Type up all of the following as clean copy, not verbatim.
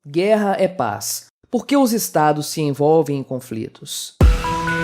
Guerra é paz. Por que os estados se envolvem em conflitos?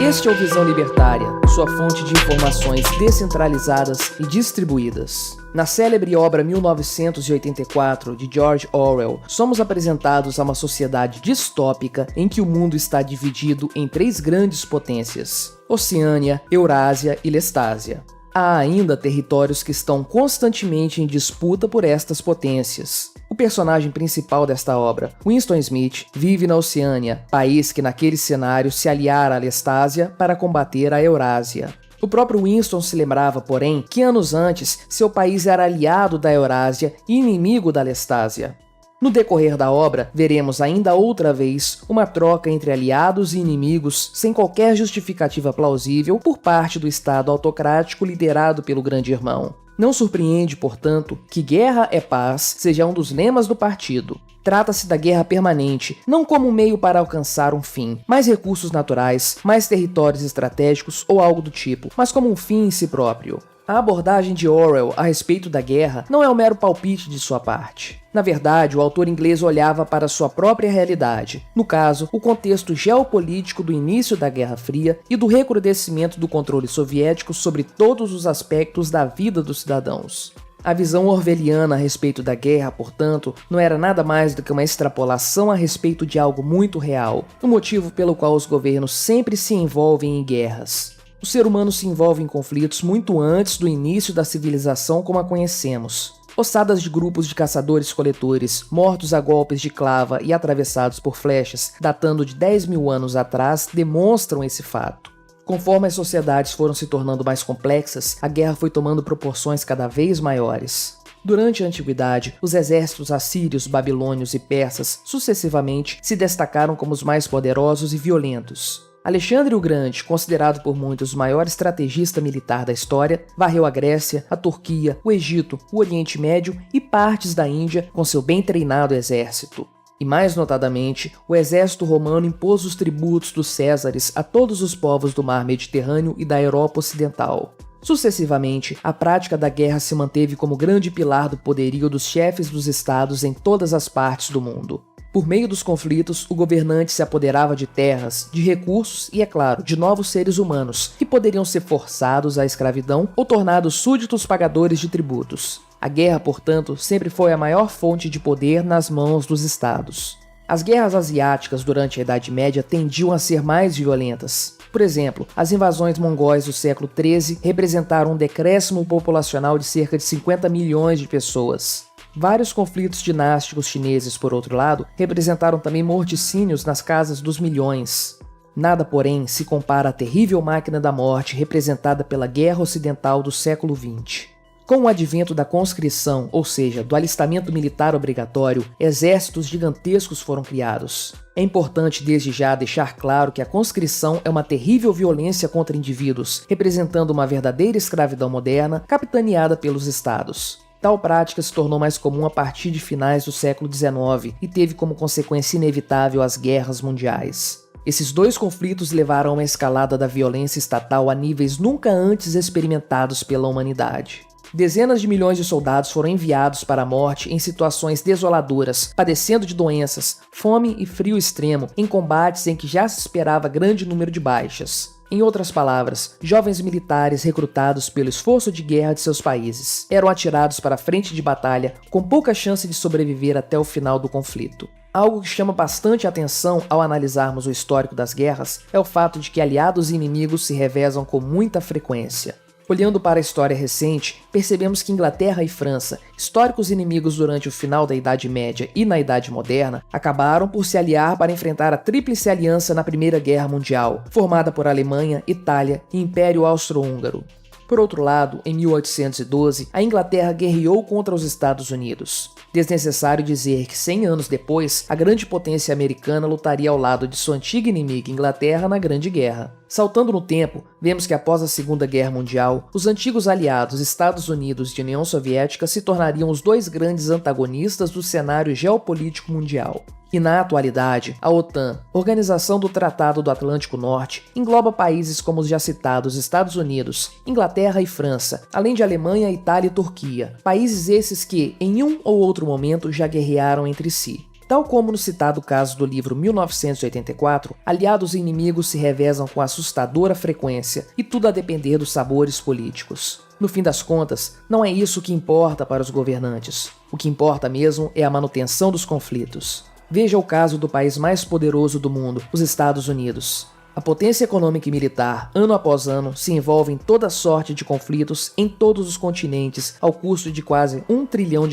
Este é o Visão Libertária, sua fonte de informações descentralizadas e distribuídas. Na célebre obra 1984, de George Orwell, somos apresentados a uma sociedade distópica em que o mundo está dividido em 3 grandes potências: Oceânia, Eurásia e Lestásia. Há ainda territórios que estão constantemente em disputa por estas potências. O personagem principal desta obra, Winston Smith, vive na Oceânia, país que naquele cenário se aliara à Lestásia para combater a Eurásia. O próprio Winston se lembrava, porém, que anos antes seu país era aliado da Eurásia e inimigo da Lestásia. No decorrer da obra, veremos ainda outra vez uma troca entre aliados e inimigos sem qualquer justificativa plausível por parte do Estado autocrático liderado pelo Grande Irmão. Não surpreende, portanto, que guerra é paz seja um dos lemas do partido. Trata-se da guerra permanente, não como um meio para alcançar um fim, mais recursos naturais, mais territórios estratégicos ou algo do tipo, mas como um fim em si próprio. A abordagem de Orwell a respeito da guerra não é um mero palpite de sua parte. Na verdade, o autor inglês olhava para sua própria realidade, no caso, o contexto geopolítico do início da Guerra Fria e do recrudescimento do controle soviético sobre todos os aspectos da vida dos cidadãos. A visão orwelliana a respeito da guerra, portanto, não era nada mais do que uma extrapolação a respeito de algo muito real, o motivo pelo qual os governos sempre se envolvem em guerras. O ser humano se envolve em conflitos muito antes do início da civilização como a conhecemos. Ossadas de grupos de caçadores-coletores, mortos a golpes de clava e atravessados por flechas, datando de 10.000 anos atrás, demonstram esse fato. Conforme as sociedades foram se tornando mais complexas, a guerra foi tomando proporções cada vez maiores. Durante a antiguidade, os exércitos assírios, babilônios e persas, sucessivamente, se destacaram como os mais poderosos e violentos. Alexandre o Grande, considerado por muitos o maior estrategista militar da história, varreu a Grécia, a Turquia, o Egito, o Oriente Médio e partes da Índia com seu bem treinado exército. E mais notadamente, o exército romano impôs os tributos dos Césares a todos os povos do mar Mediterrâneo e da Europa Ocidental. Sucessivamente, a prática da guerra se manteve como grande pilar do poderio dos chefes dos estados em todas as partes do mundo. Por meio dos conflitos, o governante se apoderava de terras, de recursos e, é claro, de novos seres humanos, que poderiam ser forçados à escravidão ou tornados súditos pagadores de tributos. A guerra, portanto, sempre foi a maior fonte de poder nas mãos dos estados. As guerras asiáticas durante a Idade Média tendiam a ser mais violentas. Por exemplo, as invasões mongóis do século XIII representaram um decréscimo populacional de cerca de 50 milhões de pessoas. Vários conflitos dinásticos chineses, por outro lado, representaram também morticínios nas casas dos milhões. Nada, porém, se compara à terrível máquina da morte representada pela Guerra Ocidental do século XX. Com o advento da conscrição, ou seja, do alistamento militar obrigatório, exércitos gigantescos foram criados. É importante desde já deixar claro que a conscrição é uma terrível violência contra indivíduos, representando uma verdadeira escravidão moderna, capitaneada pelos estados. Tal prática se tornou mais comum a partir de finais do século XIX e teve como consequência inevitável as guerras mundiais. Esses 2 conflitos levaram a uma escalada da violência estatal a níveis nunca antes experimentados pela humanidade. Dezenas de milhões de soldados foram enviados para a morte em situações desoladoras, padecendo de doenças, fome e frio extremo, em combates em que já se esperava grande número de baixas. Em outras palavras, jovens militares recrutados pelo esforço de guerra de seus países eram atirados para a frente de batalha com pouca chance de sobreviver até o final do conflito. Algo que chama bastante atenção ao analisarmos o histórico das guerras é o fato de que aliados e inimigos se revezam com muita frequência. Olhando para a história recente, percebemos que Inglaterra e França, históricos inimigos durante o final da Idade Média e na Idade Moderna, acabaram por se aliar para enfrentar a Tríplice Aliança na Primeira Guerra Mundial, formada por Alemanha, Itália e Império Austro-Húngaro. Por outro lado, em 1812, a Inglaterra guerreou contra os Estados Unidos. Desnecessário dizer que 100 anos depois, a grande potência americana lutaria ao lado de sua antiga inimiga Inglaterra na Grande Guerra. Saltando no tempo, vemos que após a Segunda Guerra Mundial, os antigos aliados Estados Unidos e União Soviética se tornariam os 2 grandes antagonistas do cenário geopolítico mundial. E na atualidade, a OTAN, Organização do Tratado do Atlântico Norte, engloba países como os já citados Estados Unidos, Inglaterra e França, além de Alemanha, Itália e Turquia, países esses que, em um ou outro momento, já guerrearam entre si. Tal como no citado caso do livro 1984, aliados e inimigos se revezam com assustadora frequência e tudo a depender dos sabores políticos. No fim das contas, não é isso que importa para os governantes. O que importa mesmo é a manutenção dos conflitos. Veja o caso do país mais poderoso do mundo, os Estados Unidos. A potência econômica e militar, ano após ano, se envolve em toda sorte de conflitos em todos os continentes ao custo de quase $1 trilhão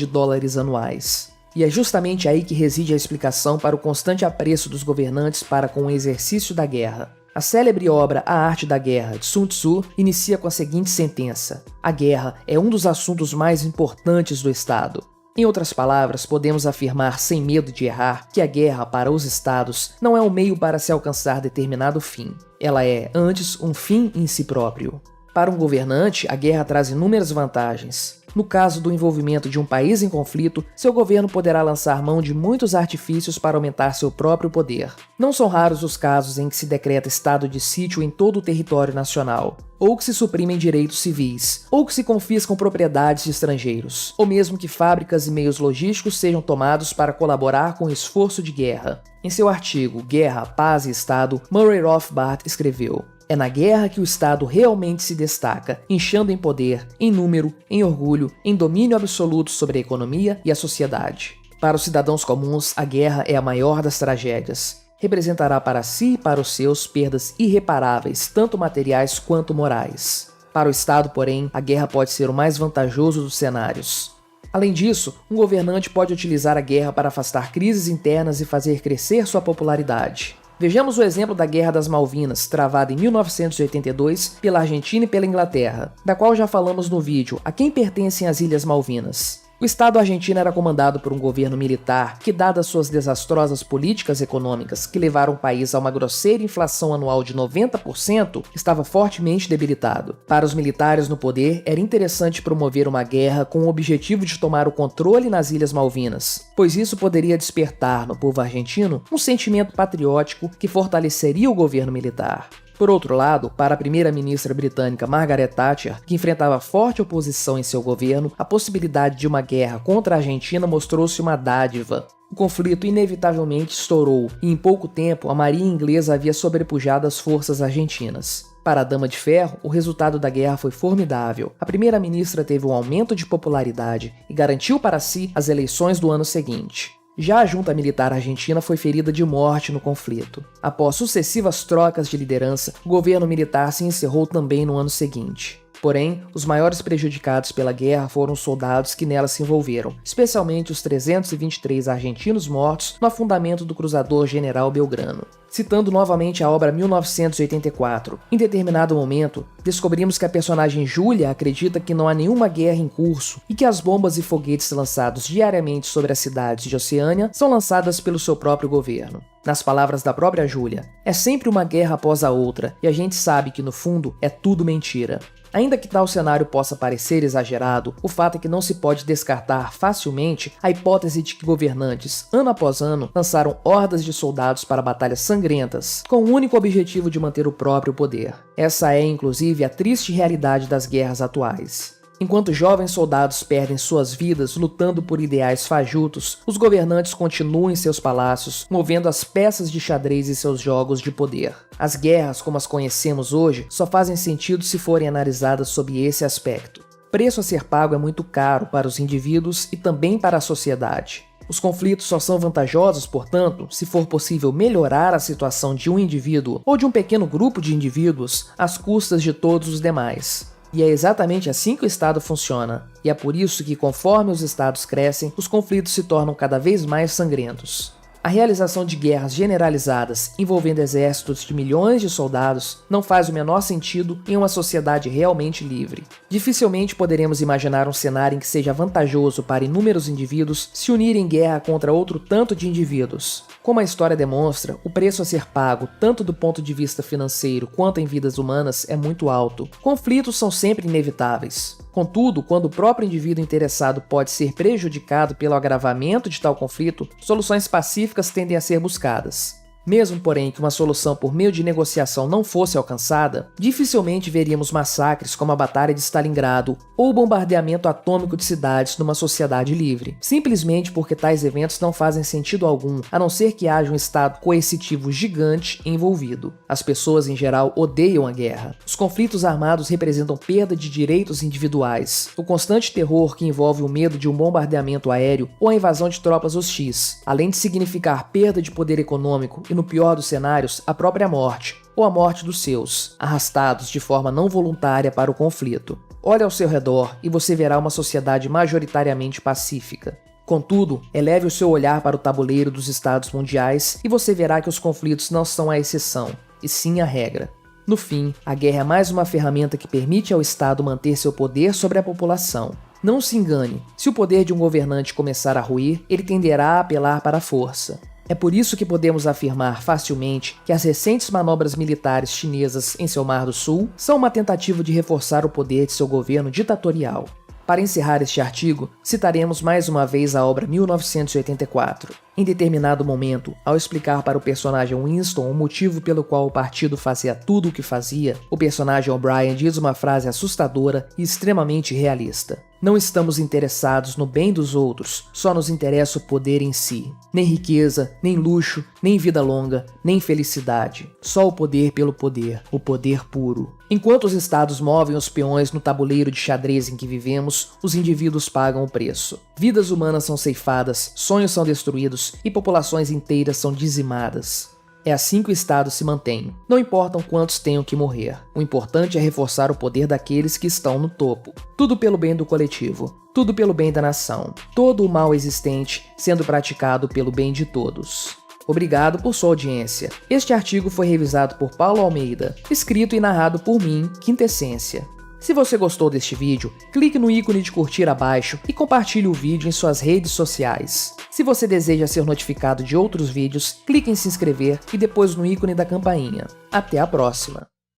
anuais. E é justamente aí que reside a explicação para o constante apreço dos governantes para com o exercício da guerra. A célebre obra A Arte da Guerra, de Sun Tzu, inicia com a seguinte sentença: a guerra é um dos assuntos mais importantes do Estado. Em outras palavras, podemos afirmar sem medo de errar que a guerra para os Estados não é um meio para se alcançar determinado fim. Ela é, antes, um fim em si próprio. Para um governante, a guerra traz inúmeras vantagens. No caso do envolvimento de um país em conflito, seu governo poderá lançar mão de muitos artifícios para aumentar seu próprio poder. Não são raros os casos em que se decreta estado de sítio em todo o território nacional, ou que se suprimem direitos civis, ou que se confiscam propriedades de estrangeiros, ou mesmo que fábricas e meios logísticos sejam tomados para colaborar com o esforço de guerra. Em seu artigo Guerra, Paz e Estado, Murray Rothbard escreveu: é na guerra que o Estado realmente se destaca, inchando em poder, em número, em orgulho, em domínio absoluto sobre a economia e a sociedade. Para os cidadãos comuns, a guerra é a maior das tragédias. Representará para si e para os seus perdas irreparáveis, tanto materiais quanto morais. Para o Estado, porém, a guerra pode ser o mais vantajoso dos cenários. Além disso, um governante pode utilizar a guerra para afastar crises internas e fazer crescer sua popularidade. Vejamos o exemplo da Guerra das Malvinas, travada em 1982 pela Argentina e pela Inglaterra, da qual já falamos no vídeo A Quem Pertencem as Ilhas Malvinas. O Estado argentino era comandado por um governo militar que, dadas suas desastrosas políticas econômicas que levaram o país a uma grosseira inflação anual de 90%, estava fortemente debilitado. Para os militares no poder, era interessante promover uma guerra com o objetivo de tomar o controle nas Ilhas Malvinas, pois isso poderia despertar no povo argentino um sentimento patriótico que fortaleceria o governo militar. Por outro lado, para a primeira-ministra britânica Margaret Thatcher, que enfrentava forte oposição em seu governo, a possibilidade de uma guerra contra a Argentina mostrou-se uma dádiva. O conflito inevitavelmente estourou e em pouco tempo a marinha inglesa havia sobrepujado as forças argentinas. Para a Dama de Ferro, o resultado da guerra foi formidável. A primeira-ministra teve um aumento de popularidade e garantiu para si as eleições do ano seguinte. Já a junta militar argentina foi ferida de morte no conflito. Após sucessivas trocas de liderança, o governo militar se encerrou também no ano seguinte. Porém, os maiores prejudicados pela guerra foram os soldados que nela se envolveram, especialmente os 323 argentinos mortos no afundamento do cruzador General Belgrano. Citando novamente a obra 1984, em determinado momento, descobrimos que a personagem Júlia acredita que não há nenhuma guerra em curso e que as bombas e foguetes lançados diariamente sobre as cidades de Oceânia são lançadas pelo seu próprio governo. Nas palavras da própria Júlia, é sempre uma guerra após a outra e a gente sabe que no fundo é tudo mentira. Ainda que tal cenário possa parecer exagerado, o fato é que não se pode descartar facilmente a hipótese de que governantes, ano após ano, lançaram hordas de soldados para batalhas sangrentas, com o único objetivo de manter o próprio poder. Essa é, inclusive, a triste realidade das guerras atuais. Enquanto jovens soldados perdem suas vidas lutando por ideais fajutos, os governantes continuam em seus palácios, movendo as peças de xadrez em seus jogos de poder. As guerras, como as conhecemos hoje, só fazem sentido se forem analisadas sob esse aspecto. O preço a ser pago é muito caro para os indivíduos e também para a sociedade. Os conflitos só são vantajosos, portanto, se for possível melhorar a situação de um indivíduo ou de um pequeno grupo de indivíduos às custas de todos os demais. E é exatamente assim que o Estado funciona, e é por isso que, conforme os Estados crescem, os conflitos se tornam cada vez mais sangrentos. A realização de guerras generalizadas envolvendo exércitos de milhões de soldados não faz o menor sentido em uma sociedade realmente livre. Dificilmente poderemos imaginar um cenário em que seja vantajoso para inúmeros indivíduos se unirem em guerra contra outro tanto de indivíduos. Como a história demonstra, o preço a ser pago, tanto do ponto de vista financeiro quanto em vidas humanas, é muito alto. Conflitos são sempre inevitáveis. Contudo, quando o próprio indivíduo interessado pode ser prejudicado pelo agravamento de tal conflito, soluções pacíficas tendem a ser buscadas. Mesmo, porém, que uma solução por meio de negociação não fosse alcançada, dificilmente veríamos massacres como a Batalha de Stalingrado ou o bombardeamento atômico de cidades numa sociedade livre, simplesmente porque tais eventos não fazem sentido algum, a não ser que haja um estado coercitivo gigante envolvido. As pessoas, em geral, odeiam a guerra. Os conflitos armados representam perda de direitos individuais, o constante terror que envolve o medo de um bombardeamento aéreo ou a invasão de tropas hostis, além de significar perda de poder econômico e, no pior dos cenários, a própria morte, ou a morte dos seus, arrastados de forma não voluntária para o conflito. Olhe ao seu redor e você verá uma sociedade majoritariamente pacífica. Contudo, eleve o seu olhar para o tabuleiro dos estados mundiais e você verá que os conflitos não são a exceção, e sim a regra. No fim, a guerra é mais uma ferramenta que permite ao Estado manter seu poder sobre a população. Não se engane, se o poder de um governante começar a ruir, ele tenderá a apelar para a força. É por isso que podemos afirmar facilmente que as recentes manobras militares chinesas em seu Mar do Sul são uma tentativa de reforçar o poder de seu governo ditatorial. Para encerrar este artigo, citaremos mais uma vez a obra 1984. Em determinado momento, ao explicar para o personagem Winston o motivo pelo qual o partido fazia tudo o que fazia, o personagem O'Brien diz uma frase assustadora e extremamente realista. Não estamos interessados no bem dos outros, só nos interessa o poder em si. Nem riqueza, nem luxo, nem vida longa, nem felicidade. Só o poder pelo poder, o poder puro. Enquanto os estados movem os peões no tabuleiro de xadrez em que vivemos, os indivíduos pagam o preço. Vidas humanas são ceifadas, sonhos são destruídos e populações inteiras são dizimadas. É assim que o Estado se mantém. Não importam quantos tenham que morrer. O importante é reforçar o poder daqueles que estão no topo. Tudo pelo bem do coletivo. Tudo pelo bem da nação. Todo o mal existente sendo praticado pelo bem de todos. Obrigado por sua audiência. Este artigo foi revisado por Paulo Almeida, escrito e narrado por mim, Quintessência. Se você gostou deste vídeo, clique no ícone de curtir abaixo e compartilhe o vídeo em suas redes sociais. Se você deseja ser notificado de outros vídeos, clique em se inscrever e depois no ícone da campainha. Até a próxima!